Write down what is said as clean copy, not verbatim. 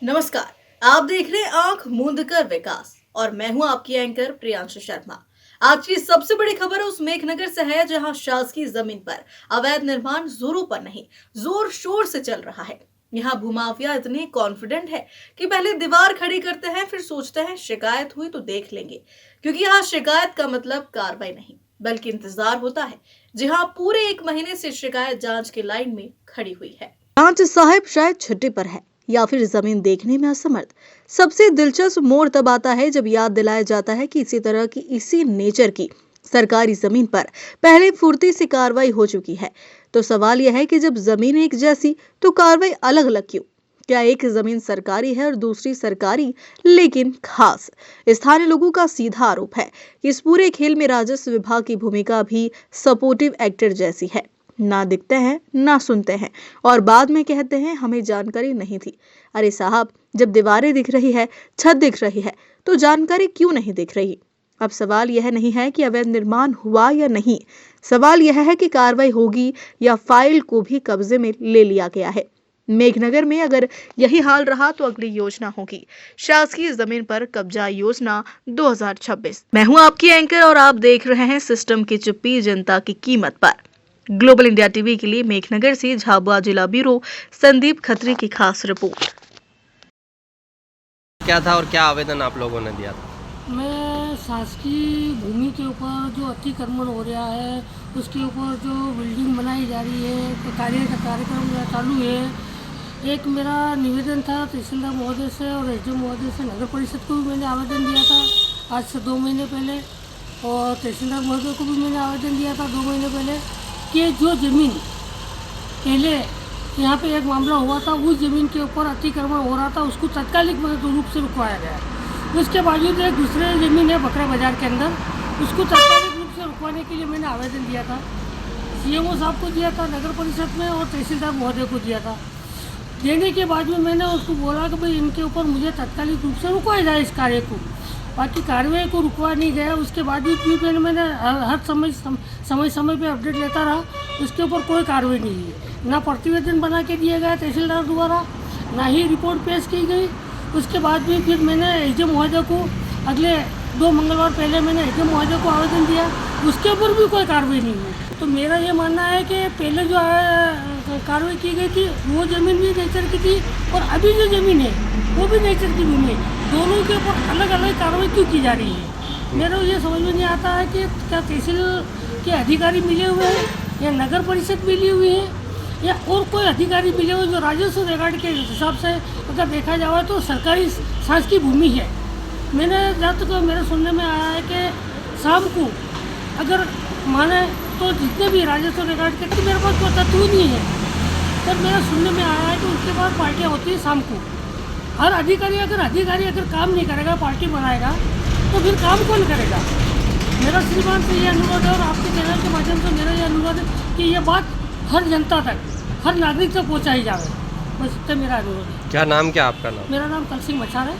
नमस्कार। आप देख रहे हैं आंख मूंद कर विकास और मैं हूं आपकी एंकर प्रियांशु शर्मा। आज की सबसे बड़ी खबर उस मेघनगर से है जहां शासकीय जमीन पर अवैध निर्माण जोरों पर नहीं, जोर शोर से चल रहा है। यहाँ भूमाफिया इतने कॉन्फिडेंट है कि पहले दीवार खड़ी करते हैं, फिर सोचते हैं शिकायत हुई तो देख लेंगे, क्योंकि यहाँ शिकायत का मतलब कार्रवाई नहीं बल्कि इंतजार होता है। जी हाँ, पूरे 1 महीने से शिकायत जांच की लाइन में खड़ी हुई है। जांच साहब शायद छुट्टी पर है या फिर जमीन देखने में असमर्थ। सबसे दिलचस्प मोड़ तब आता है जब याद दिलाया जाता है कि इसी तरह की इसी नेचर की सरकारी जमीन पर पहले फुर्ती से कार्रवाई हो चुकी है। तो सवाल यह है कि जब जमीन एक जैसी तो कार्रवाई अलग अलग क्यों? क्या एक जमीन सरकारी है और दूसरी सरकारी लेकिन खास? स्थानीय लोगों का सीधा आरोप है कि इस पूरे खेल में राजस्व विभाग की भूमिका भी सपोर्टिव एक्टर जैसी है। ना दिखते हैं ना सुनते हैं और बाद में कहते हैं हमें जानकारी नहीं थी। अरे साहब, जब दीवारें दिख रही है, छत दिख रही है, तो जानकारी क्यों नहीं दिख रही? अब सवाल यह नहीं है कि अवैध निर्माण हुआ या नहीं, सवाल यह है कि कार्रवाई होगी या फाइल को भी कब्जे में ले लिया गया है। मेघनगर में अगर यही हाल रहा तो अगली योजना होगी शासकीय जमीन पर कब्जा योजना 2026। मैं हूं आपकी एंकर और आप देख रहे हैं सिस्टम की चुप्पी जनता की कीमत पर। ग्लोबल इंडिया टीवी के लिए मेघनगर से झाबुआ जिला ब्यूरो संदीप खत्री की खास रिपोर्ट। क्या था और क्या आवेदन आप लोगों ने दिया था? मैं शासकीय भूमि के ऊपर जो अतिक्रमण हो रहा है, उसके ऊपर जो बिल्डिंग बनाई जा रही है, तो कार्यक्रम चालू है। एक मेरा निवेदन था तहसीलदार महोदय से और एसडीएम महोदय से, नगर परिषद को भी मैंने आवेदन दिया था आज से 2 महीने पहले, और तहसीलदार महोदय को भी मैंने आवेदन दिया था 2 महीने पहले कि जो ज़मीन पहले यहाँ पे एक मामला हुआ था, उस ज़मीन के ऊपर अतिक्रमण हो रहा था, उसको तत्कालिक रूप से रुकवाया गया। उसके बावजूद एक दूसरे ज़मीन है बकरा बाजार के अंदर, उसको तत्कालिक रूप से रुकवाने के लिए मैंने आवेदन दिया था। सीएमओ साहब को दिया था नगर परिषद में और तहसीलदार महोदय को दिया था। देने के बाद में मैंने उसको बोला कि भाई इनके ऊपर मुझे तत्कालिक रूप से रुकवाया जाए इस कार्य को। बाकी कार्रवाई को रुकवा नहीं गया। उसके बाद भी मैंने हर समय पे अपडेट लेता रहा, उसके ऊपर कोई कार्रवाई नहीं है। ना प्रतिवेदन बना के दिया गया तहसीलदार द्वारा, ना ही रिपोर्ट पेश की गई। उसके बाद भी फिर मैंने एसडीएम महोदय को अगले 2 मंगलवार पहले मैंने एसडीएम महोदय को आवेदन दिया, उसके ऊपर भी कोई कार्रवाई नहीं हुई। तो मेरा ये मानना है कि पहले जो कार्रवाई की गई थी वो ज़मीन भी नेचर की थी और अभी जो ज़मीन है वो भी नेचर की भूमि है। दोनों के ऊपर अलग अलग कार्रवाई क्यों की जा रही है? मेरे को ये समझ में नहीं आता है कि क्या तहसील के अधिकारी मिले हुए हैं या नगर परिषद मिली हुई है या और कोई अधिकारी मिले हुए जो राजस्व रिकॉर्ड के हिसाब से अगर देखा जाए तो सरकारी शासकीय भूमि है। मैंने जहाँ तक मेरे सुनने में आया है कि शाम को अगर माने तो जितने भी राजस्व रिकॉर्ड के, तो मेरे पास कोई तथ्य नहीं है, पर मेरा सुनने में आया है कि उसके बाद पार्टियाँ होती है शाम को। हर अधिकारी अगर काम नहीं करेगा, पार्टी बनाएगा, तो फिर काम कौन करेगा? मेरा श्रीमान से ये अनुरोध है और आपके चैनल के माध्यम से मेरा ये अनुरोध है कि ये बात हर जनता तक, हर नागरिक तक पहुँचाई जाए। बस इतना मेरा अनुरोध है। क्या नाम, क्या आपका नाम? मेरा नाम कल सिंह मछार है।